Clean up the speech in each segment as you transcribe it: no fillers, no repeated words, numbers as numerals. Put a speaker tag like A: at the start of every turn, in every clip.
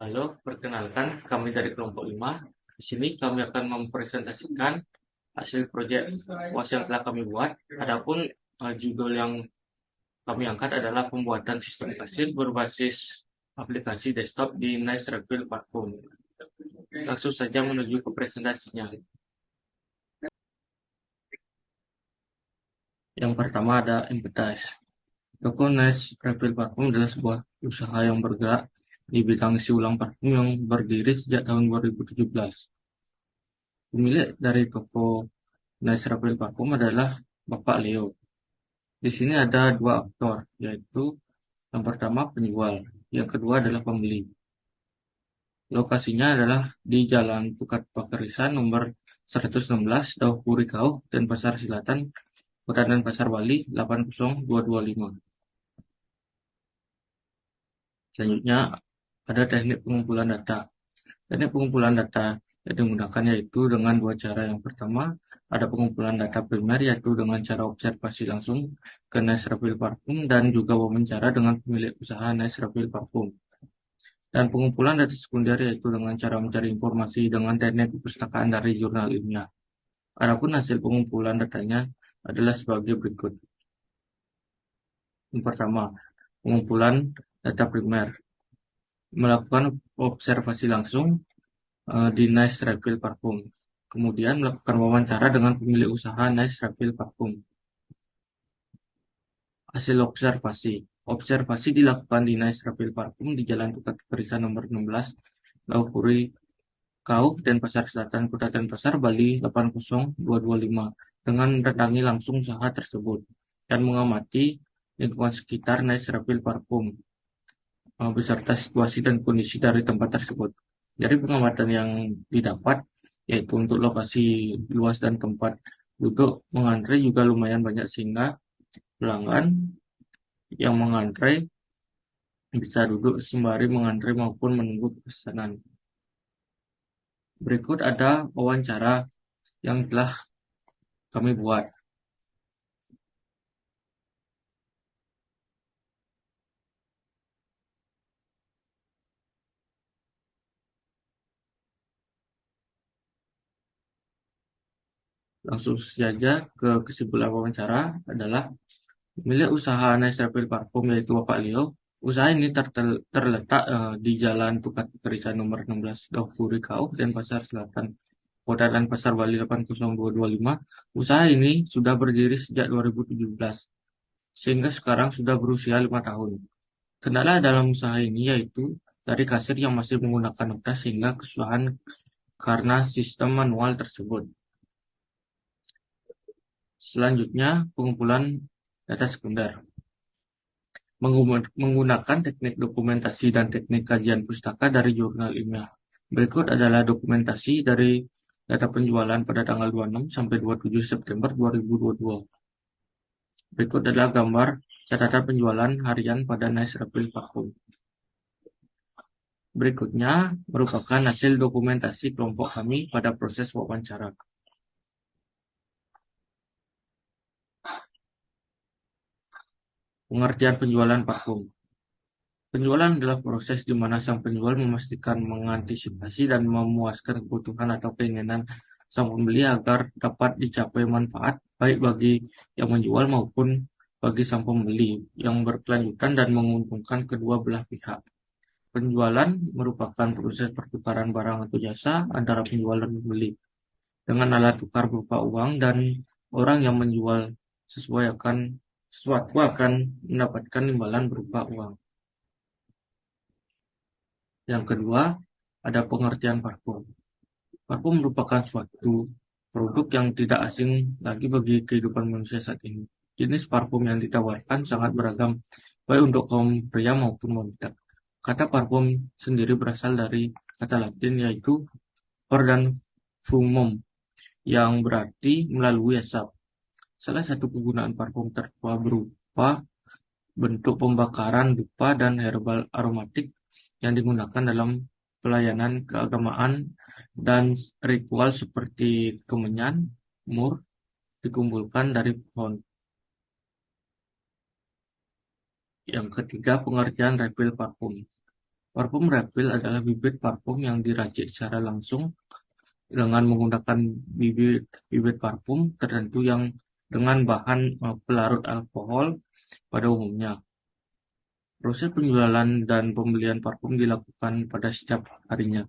A: Halo, perkenalkan kami dari kelompok 5. Di sini kami akan mempresentasikan hasil proyek UAS yang telah kami buat. Adapun judul yang kami angkat adalah pembuatan sistem kasir berbasis aplikasi desktop di Nice Refill Platform. Langsung saja menuju ke presentasinya. Yang pertama ada Empathize. Toko Nice Refill Parfum adalah sebuah usaha yang bergerak di bidang isi ulang parfum yang berdiri sejak tahun 2017. Pemilik dari toko Nice Refill Parfum adalah Bapak Leo. Di sini ada dua aktor, yaitu yang pertama penjual, yang kedua adalah pembeli. Lokasinya adalah di Jalan Pukat Pakerisan nomor 116 Daupuri Kau dan Pasar Selatan, Kota Pasar Bali 80225. Selanjutnya ada teknik pengumpulan data. Teknik pengumpulan data yang digunakan yaitu dengan dua cara. Yang pertama, ada pengumpulan data primer yaitu dengan cara observasi langsung ke Nice Refill Parfum dan juga wawancara dengan pemilik usaha Nice Refill Parfum. Dan pengumpulan data sekunder yaitu dengan cara mencari informasi dengan teknik perpustakaan dari jurnal ilmiah. Adapun hasil pengumpulan datanya adalah sebagai berikut. Yang pertama, pengumpulan data primer. Melakukan observasi langsung di Nice Refill Parfum. Kemudian melakukan wawancara dengan pemilik usaha Nice Refill Parfum. Hasil observasi. Observasi dilakukan di Nice Refill Parfum di Jalan Pukat Kerisan nomor 16, Laupuri, Kau, dan Pasar Selatan, Kota Denpasar, Bali 80225 dengan mendatangi langsung usaha tersebut dan mengamati lingkungan sekitar Nice Refill Parfum beserta situasi dan kondisi dari tempat tersebut. Dari pengamatan yang didapat, yaitu untuk lokasi luas dan tempat duduk mengantre juga lumayan banyak sehingga pelanggan yang mengantre bisa duduk sembari mengantre maupun menunggu pesanan. Berikut ada wawancara yang telah kami buat. Langsung saja ke kesimpulan wawancara adalah milik usaha Nice Refill Parfum yaitu Bapak Leo. Usaha ini terletak di Jalan Pukat Kerisan nomor 16 Daupuri Kau dan Pasar Selatan, Kota dan Pasar Bali 80225. Usaha ini sudah berdiri sejak 2017, sehingga sekarang sudah berusia 5 tahun. Kendala dalam usaha ini yaitu dari kasir yang masih menggunakan kertas sehingga kesusahan karena sistem manual tersebut. Selanjutnya, pengumpulan data sekunder. Menggunakan teknik dokumentasi dan teknik kajian pustaka dari jurnal ilmiah. Berikut adalah dokumentasi dari data penjualan pada tanggal 26 sampai 27 September 2022. Berikut adalah gambar catatan penjualan harian pada Nice Refill Parfum. Berikutnya merupakan hasil dokumentasi kelompok kami pada proses wawancara. Pengertian penjualan parfum. Penjualan adalah proses di mana sang penjual memastikan mengantisipasi dan memuaskan kebutuhan atau keinginan sang pembeli agar dapat dicapai manfaat baik bagi yang menjual maupun bagi sang pembeli yang berkelanjutan dan menguntungkan kedua belah pihak. Penjualan merupakan proses pertukaran barang atau jasa antara penjual dan pembeli dengan alat tukar berupa uang dan orang yang menjual sesuatu akan mendapatkan imbalan berupa uang. Yang kedua, ada pengertian parfum. Parfum merupakan suatu produk yang tidak asing lagi bagi kehidupan manusia saat ini. Jenis parfum yang ditawarkan sangat beragam, baik untuk kaum pria maupun wanita. Kata parfum sendiri berasal dari kata Latin yaitu per dan fumum, yang berarti melalui asap. Salah satu kegunaan parfum tertua berupa bentuk pembakaran dupa dan herbal aromatik yang digunakan dalam pelayanan keagamaan dan ritual seperti kemenyan, mur, dikumpulkan dari pohon. Yang ketiga, pengertian refill parfum. Parfum refill adalah bibit parfum yang diracik secara langsung dengan menggunakan bibit parfum tertentu yang dengan bahan pelarut alkohol pada umumnya. Proses penjualan dan pembelian parfum dilakukan pada setiap harinya.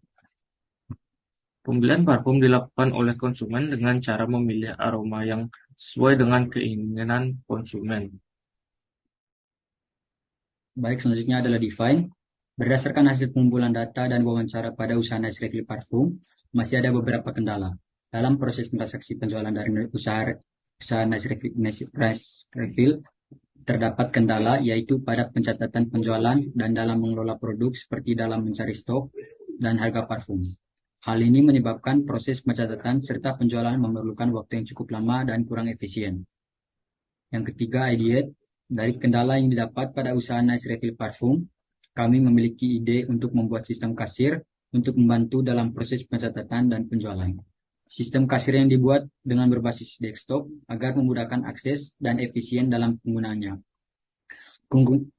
A: Pembelian parfum dilakukan oleh konsumen dengan cara memilih aroma yang sesuai dengan keinginan konsumen.
B: Baik, selanjutnya adalah define. Berdasarkan hasil pengumpulan data dan wawancara pada usaha nice refill parfum, masih ada beberapa kendala dalam proses transaksi penjualan dari usaha nice refill. Terdapat kendala yaitu pada pencatatan penjualan dan dalam mengelola produk seperti dalam mencari stok dan harga parfum. Hal ini menyebabkan proses pencatatan serta penjualan memerlukan waktu yang cukup lama dan kurang efisien. Yang ketiga, ideate. Dari kendala yang didapat pada usaha nice refill parfum, kami memiliki ide untuk membuat sistem kasir untuk membantu dalam proses pencatatan dan penjualan. Sistem kasir yang dibuat dengan berbasis desktop agar memudahkan akses dan efisien dalam penggunaannya.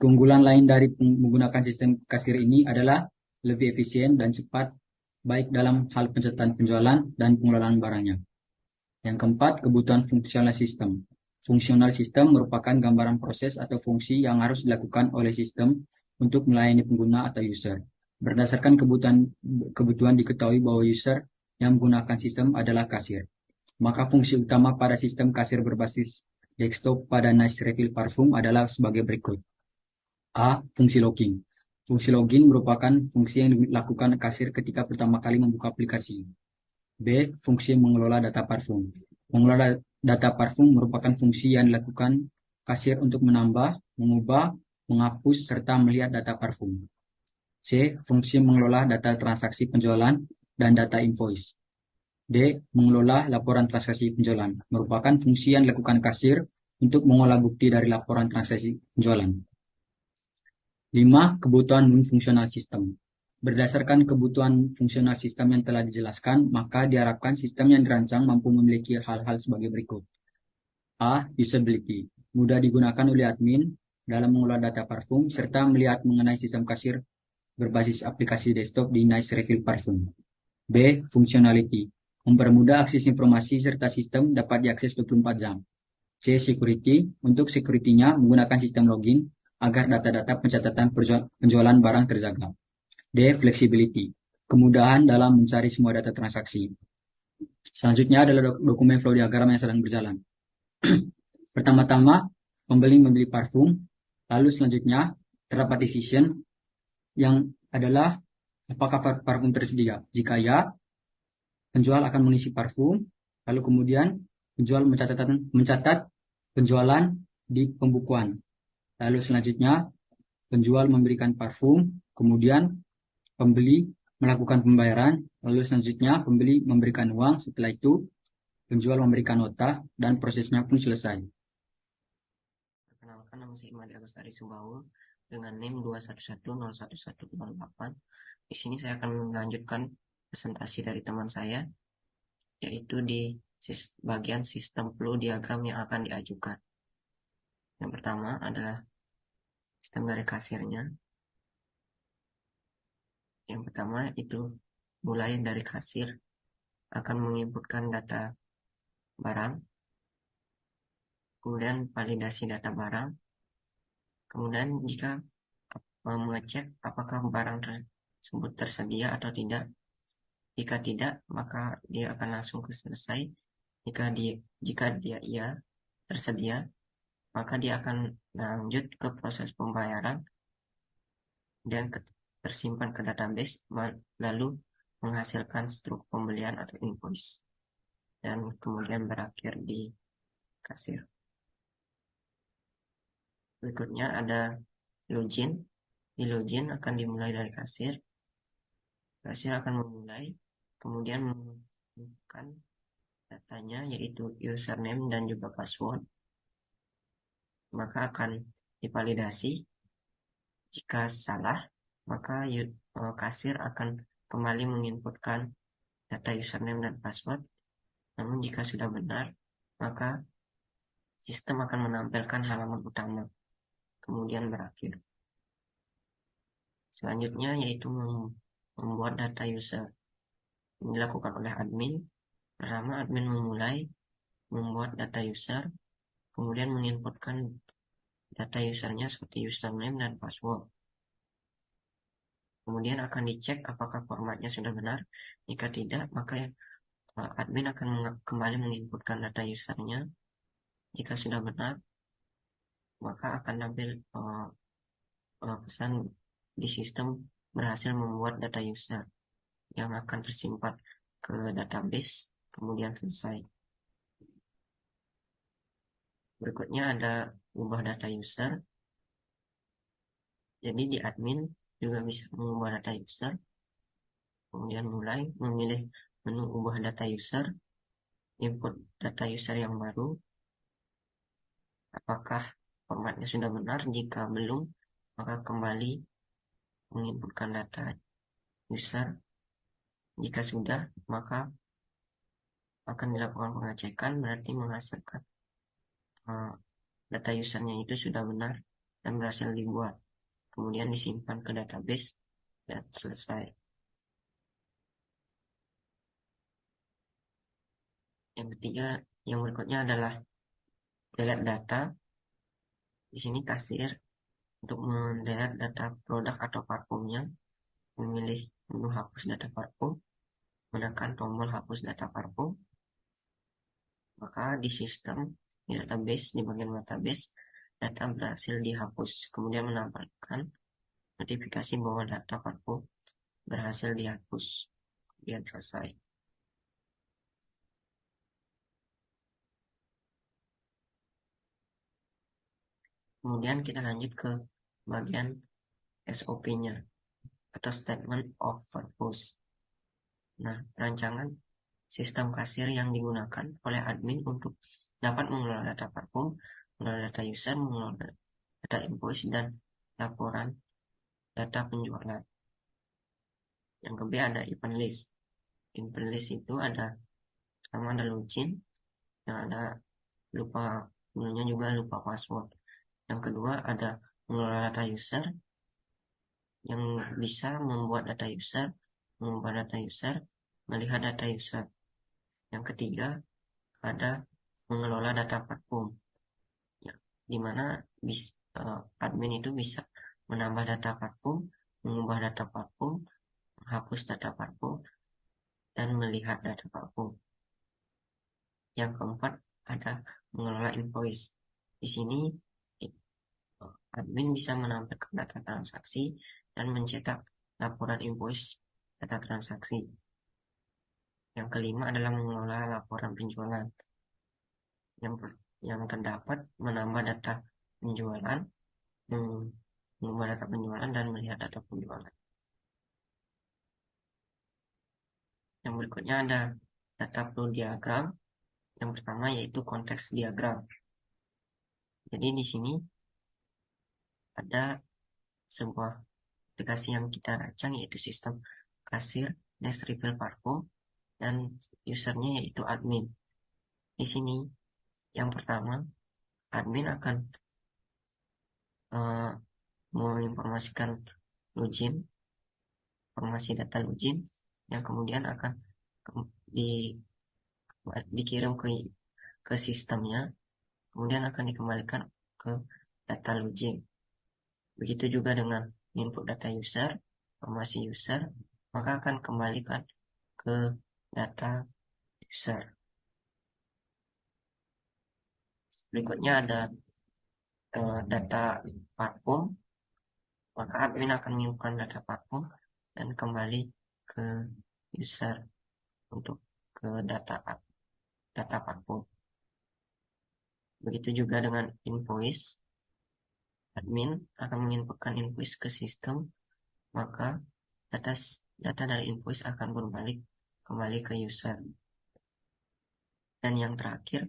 B: Keunggulan lain dari menggunakan sistem kasir ini adalah lebih efisien dan cepat, baik dalam hal pencatatan penjualan dan pengelolaan barangnya. Yang keempat, kebutuhan fungsional sistem. Fungsional sistem merupakan gambaran proses atau fungsi yang harus dilakukan oleh sistem untuk melayani pengguna atau user. Berdasarkan kebutuhan diketahui bahwa user yang menggunakan sistem adalah kasir. Maka fungsi utama pada sistem kasir berbasis desktop pada Nice Refill Parfum adalah sebagai berikut. A. Fungsi login. Fungsi login merupakan fungsi yang dilakukan kasir ketika pertama kali membuka aplikasi. B. Fungsi mengelola data parfum. Mengelola data parfum merupakan fungsi yang dilakukan kasir untuk menambah, mengubah, menghapus, serta melihat data parfum. C. Fungsi mengelola data transaksi penjualan dan data invoice. D. Mengelola laporan transaksi penjualan. Merupakan fungsi yang dilakukan kasir untuk mengolah bukti dari laporan transaksi penjualan. 5. Kebutuhan fungsional sistem. Berdasarkan kebutuhan fungsional sistem yang telah dijelaskan, maka diharapkan sistem yang dirancang mampu memiliki hal-hal sebagai berikut. A. Usability. Mudah digunakan oleh admin dalam mengelola data parfum, serta melihat mengenai sistem kasir berbasis aplikasi desktop di Nice Refill Parfum. B. Functionality. Mempermudah akses informasi serta sistem dapat diakses 24 jam. C. Security. Untuk security-nya menggunakan sistem login agar data-data pencatatan penjualan barang terjaga. D. Flexibility. Kemudahan dalam mencari semua data transaksi. Selanjutnya adalah dokumen flow diagram yang sedang berjalan. Pertama-tama, pembeli membeli parfum. Lalu selanjutnya, terdapat decision yang adalah apakah parfum tersedia. Jika ya, penjual akan mengisi parfum. Lalu kemudian, penjual mencatat penjualan di pembukuan. Lalu selanjutnya, penjual memberikan parfum, kemudian pembeli melakukan pembayaran, lalu selanjutnya pembeli memberikan uang, setelah itu penjual memberikan nota, dan prosesnya pun selesai.
C: Perkenalkan, nama saya Imadi Agustari Subaul dengan NIM 211011108. Di sini saya akan melanjutkan presentasi dari teman saya, yaitu di bagian sistem flow diagram yang akan diajukan. Yang pertama adalah sistem dari kasirnya. Yang pertama itu mulai dari kasir akan menginputkan data barang, kemudian validasi data barang, kemudian jika mengecek apakah barang tersebut tersedia atau tidak. Jika tidak, maka dia akan langsung ke selesai. Jika dia iya tersedia, maka dia akan lanjut ke proses pembayaran dan tersimpan ke database, lalu menghasilkan struk pembelian atau invoice, dan kemudian berakhir di kasir. Berikutnya ada login. Di login akan dimulai dari kasir. Kasir akan memulai, kemudian menunjukkan datanya yaitu username dan juga password. Maka akan divalidasi. Jika salah, maka kasir akan kembali menginputkan data username dan password. Namun jika sudah benar, maka sistem akan menampilkan halaman utama, kemudian berakhir. Selanjutnya yaitu membuat data user. Ini dilakukan oleh admin. Pertama, admin memulai membuat data user, kemudian menginputkan data usernya seperti username dan password. Kemudian akan dicek apakah formatnya sudah benar. Jika tidak, maka admin akan kembali menginputkan data usernya. Jika sudah benar, maka akan tampil pesan di sistem berhasil membuat data user yang akan tersimpan ke database, kemudian selesai. Berikutnya ada ubah data user. Jadi di admin juga bisa mengubah data user. Kemudian mulai memilih menu ubah data user, input data user yang baru. Apakah formatnya sudah benar? Jika belum, maka kembali menginputkan data user. Jika sudah, maka akan dilakukan pengecekan, berarti menghasilkan data usernya itu sudah benar dan berhasil dibuat. Kemudian disimpan ke database dan selesai. Yang ketiga, yang berikutnya adalah delete data. Di sini kasir untuk mendelete data produk atau parfumnya, memilih menu hapus data parfum, menekan tombol hapus data parfum. Maka di sistem, di database, di bagian database, data berhasil dihapus. Kemudian menampilkan notifikasi bahwa data parfum berhasil dihapus. Kemudian selesai. Kemudian kita lanjut ke bagian SOP-nya atau Statement of Purpose. Nah, rancangan sistem kasir yang digunakan oleh admin untuk dapat mengelola data parfum, mengelola data user, mengelola data invoice, dan laporan data penjualan. Yang kedua ada event list. Event list itu ada pertama ada login, yang ada lupa menunya juga lupa password. Yang kedua ada mengelola data user, yang bisa membuat data user, mengubah data user, melihat data user. Yang ketiga ada mengelola data parfum, ya, di mana admin itu bisa menambah data parfum, mengubah data parfum, menghapus data parfum, dan melihat data parfum. Yang keempat ada mengelola invoice. Di sini admin bisa menampilkan data transaksi dan mencetak laporan invoice data transaksi. Yang kelima adalah mengelola laporan penjualan. Yang terdapat menambah data penjualan, mengubah data penjualan, dan melihat data penjualan. Yang berikutnya ada data flow diagram. Yang pertama yaitu konteks diagram. Jadi di sini ada sebuah aplikasi yang kita rancang yaitu sistem kasir dash refill parfum dan usernya yaitu admin. Di sini yang pertama admin akan menginformasikan login, informasi data login yang kemudian akan dikirim ke sistemnya, kemudian akan dikembalikan ke data login. Begitu juga dengan input data user, informasi user, maka akan kembalikan ke data user. Berikutnya ada data parfum, maka admin akan menginputkan data parfum dan kembali ke user untuk ke data parfum. Begitu juga dengan invoice, admin akan menginputkan invoice ke sistem, maka data dari invoice akan berbalik kembali ke user. Dan yang terakhir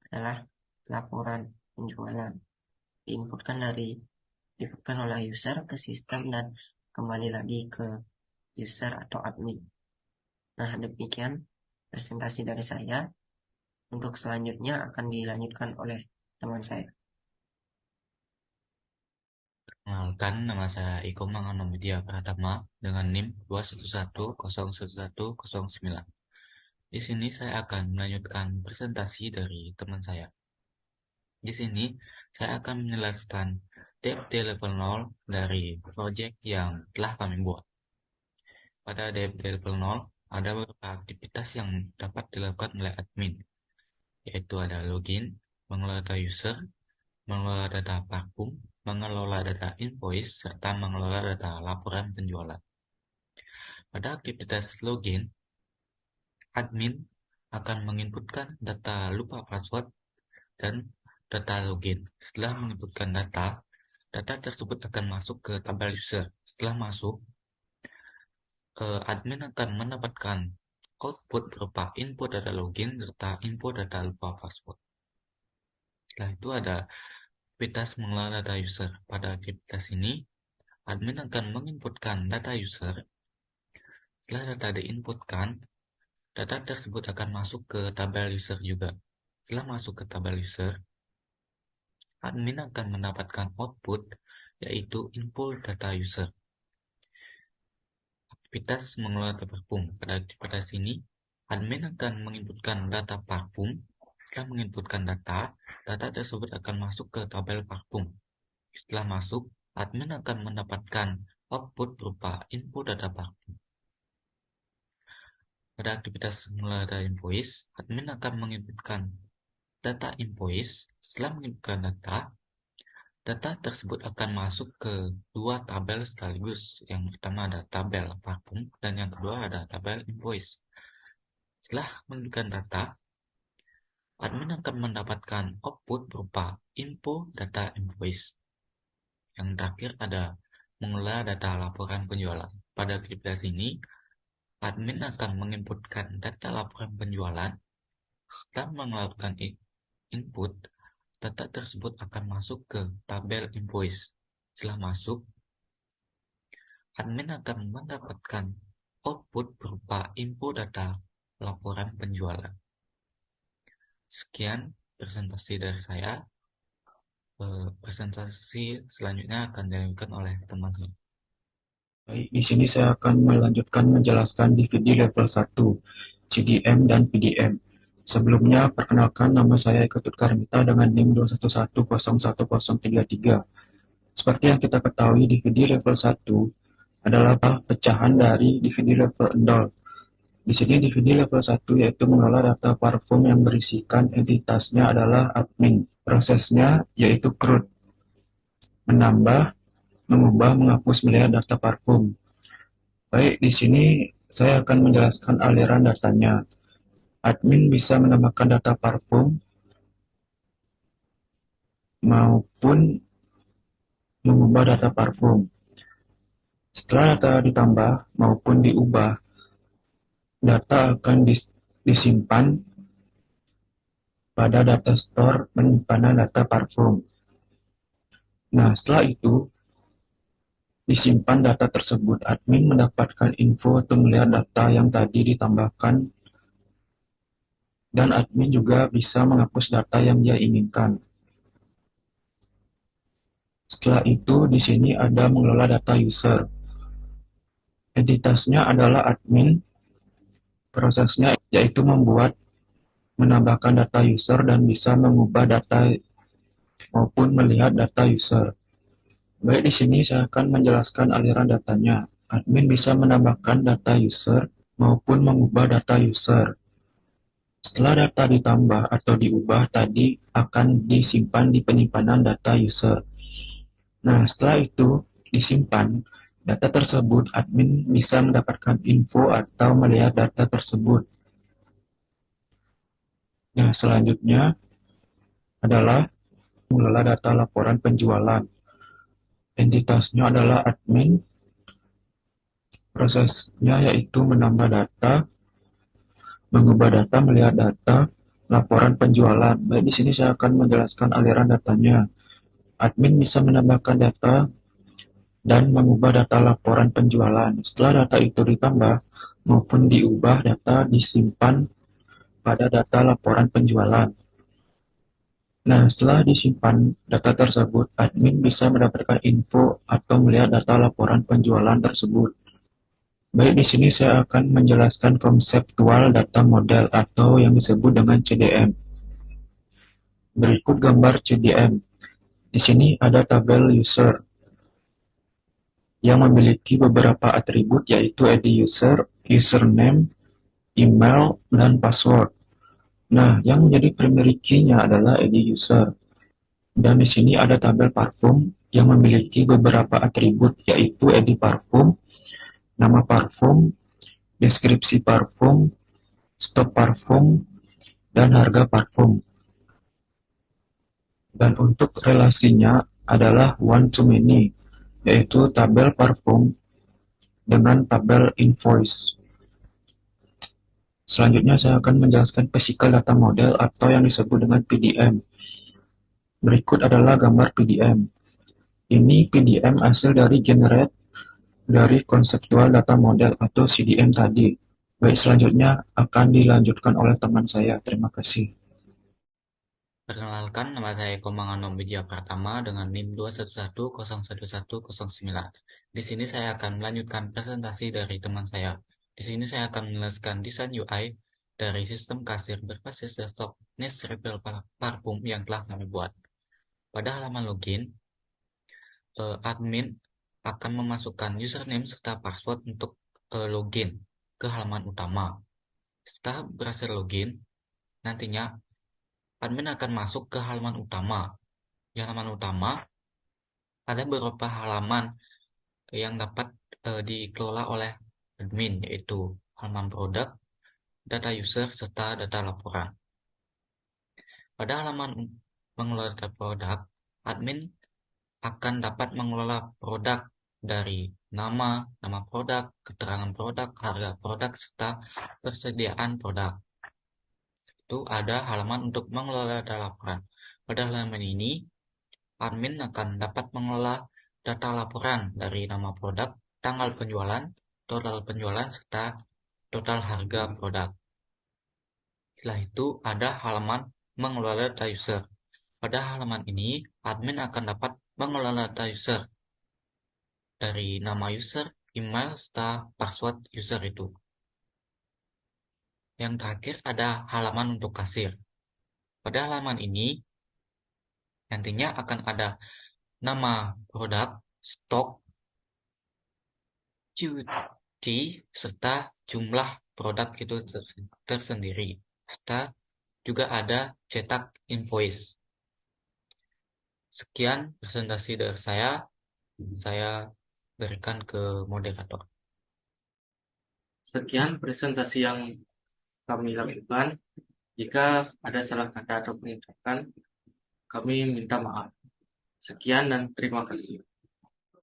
C: adalah laporan penjualan, diinputkan oleh user ke sistem dan kembali lagi ke user atau admin. Nah, demikian presentasi dari saya. Untuk selanjutnya akan dilanjutkan oleh teman saya.
D: Perkenalkan, nama saya Iko Manganomidia Pratama dengan NIM 211011109. Di sini saya akan melanjutkan presentasi dari teman saya. Di sini saya akan menjelaskan DFD level 0 dari project yang telah kami buat. Pada DFD level 0 ada beberapa aktivitas yang dapat dilakukan oleh admin, yaitu ada login, mengelola data user, mengelola data parfum, mengelola data invoice, serta mengelola data laporan penjualan. Pada aktivitas login, admin akan menginputkan data lupa password dan data login. Setelah menginputkan data tersebut akan masuk ke tabel user. Setelah masuk, admin akan mendapatkan output berupa input data login serta input data lupa password. Setelah itu ada aktivitas mengelola data user. Pada aktivitas ini, admin akan menginputkan data user. Setelah data diinputkan, data tersebut akan masuk ke tabel user juga. Setelah masuk ke tabel user, admin akan mendapatkan output, yaitu input data user. Aktivitas mengelola data parfum. Pada aktivitas ini, admin akan menginputkan data parfum. Setelah menginputkan data tersebut akan masuk ke tabel parfum. Setelah masuk, admin akan mendapatkan output berupa input data parfum. Pada aktivitas mengelola data invoice, admin akan menginputkan data invoice. Setelah menginputkan data tersebut akan masuk ke dua tabel sekaligus. Yang pertama ada tabel parfum dan yang kedua ada tabel invoice. Setelah menginputkan data, admin akan mendapatkan output berupa info data invoice. Yang terakhir ada mengelola data laporan penjualan. Pada aktivitas ini, admin akan menginputkan data laporan penjualan. Setelah melakukan input, data tersebut akan masuk ke tabel invoice. Setelah masuk, admin akan mendapatkan output berupa info data laporan penjualan. Sekian presentasi dari saya. Presentasi selanjutnya akan dilakukan oleh teman saya.
E: Baik, di sini saya akan melanjutkan menjelaskan DVD level 1, CDM dan PDM. Sebelumnya, perkenalkan nama saya Eko Tutkarmita dengan NIM 211011033. Seperti yang kita ketahui, DVD level 1 adalah pecahan dari DVD level 0. Di sini DVD level 1 yaitu mengelola data parfum yang berisikan entitasnya adalah admin. Prosesnya yaitu CRUD, menambah, mengubah, menghapus, melihat data parfum. Baik, di sini saya akan menjelaskan aliran datanya. Admin bisa menambahkan data parfum maupun mengubah data parfum. Setelah data ditambah maupun diubah, data akan disimpan pada data store penyimpanan data parfum. Nah, setelah itu disimpan data tersebut, admin mendapatkan info untuk melihat data yang tadi ditambahkan, dan admin juga bisa menghapus data yang dia inginkan. Setelah itu, di sini ada mengelola data user. Entitasnya adalah admin. Prosesnya yaitu menambahkan data user dan bisa mengubah data maupun melihat data user. Baik, di sini saya akan menjelaskan aliran datanya. Admin bisa menambahkan data user maupun mengubah data user. Setelah data ditambah atau diubah tadi akan disimpan di penyimpanan data user. Nah, setelah itu disimpan, data tersebut admin bisa mendapatkan info atau melihat data tersebut. Nah, selanjutnya adalah mengelola data laporan penjualan. Entitasnya adalah admin. Prosesnya yaitu menambah data, mengubah data, melihat data, laporan penjualan. Baik, di sini saya akan menjelaskan aliran datanya. Admin bisa menambahkan data dan mengubah data laporan penjualan. Setelah data itu ditambah maupun diubah, data disimpan pada data laporan penjualan. Nah, setelah disimpan data tersebut, admin bisa mendapatkan info atau melihat data laporan penjualan tersebut. Baik, di sini saya akan menjelaskan konseptual data model atau yang disebut dengan CDM. Berikut gambar CDM. Di sini ada tabel user yang memiliki beberapa atribut yaitu ID user, username, email, dan password. Nah, yang menjadi primary key-nya adalah ID user. Dan di sini ada tabel parfum yang memiliki beberapa atribut yaitu ID parfum, nama parfum, deskripsi parfum, stok parfum, dan harga parfum. Dan untuk relasinya adalah one to many, yaitu tabel parfum dengan tabel invoice. Selanjutnya saya akan menjelaskan physical data model atau yang disebut dengan PDM. Berikut adalah gambar PDM. Ini PDM hasil dari generate dari konseptual data model atau CDM tadi. Baik, selanjutnya akan dilanjutkan oleh teman saya. Terima kasih.
D: Perkenalkan, nama saya Eko Manganom Widya Pratama dengan NIM 211011109. Di sini saya akan melanjutkan presentasi dari teman saya. Di sini saya akan menjelaskan desain UI dari sistem kasir berbasis desktop Nest Refill Parfum yang telah kami buat. Pada halaman login, admin akan memasukkan username serta password untuk login ke halaman utama. Setelah berhasil login, nantinya admin akan masuk ke halaman utama. Di halaman utama ada beberapa halaman yang dapat dikelola oleh admin, yaitu halaman produk, data user, serta data laporan. Pada halaman mengelola data produk, admin akan dapat mengelola produk dari nama produk, keterangan produk, harga produk, serta persediaan produk. Itu ada halaman untuk mengelola data laporan. Pada halaman ini, admin akan dapat mengelola data laporan dari nama produk, tanggal penjualan, serta total harga produk. Setelah itu, ada halaman mengelola data user. Pada halaman ini, admin akan dapat mengelola data user dari nama user, email, serta password user itu. Yang terakhir ada halaman untuk kasir. Pada halaman ini, nantinya akan ada nama produk, stok, cuti, serta jumlah produk itu tersendiri. Serta juga ada cetak invoice. Sekian presentasi dari saya berikan ke moderator.
A: Sekian presentasi yang kami lakukan. Jika ada salah kata atau pengucapan, kami minta maaf. Sekian dan terima kasih.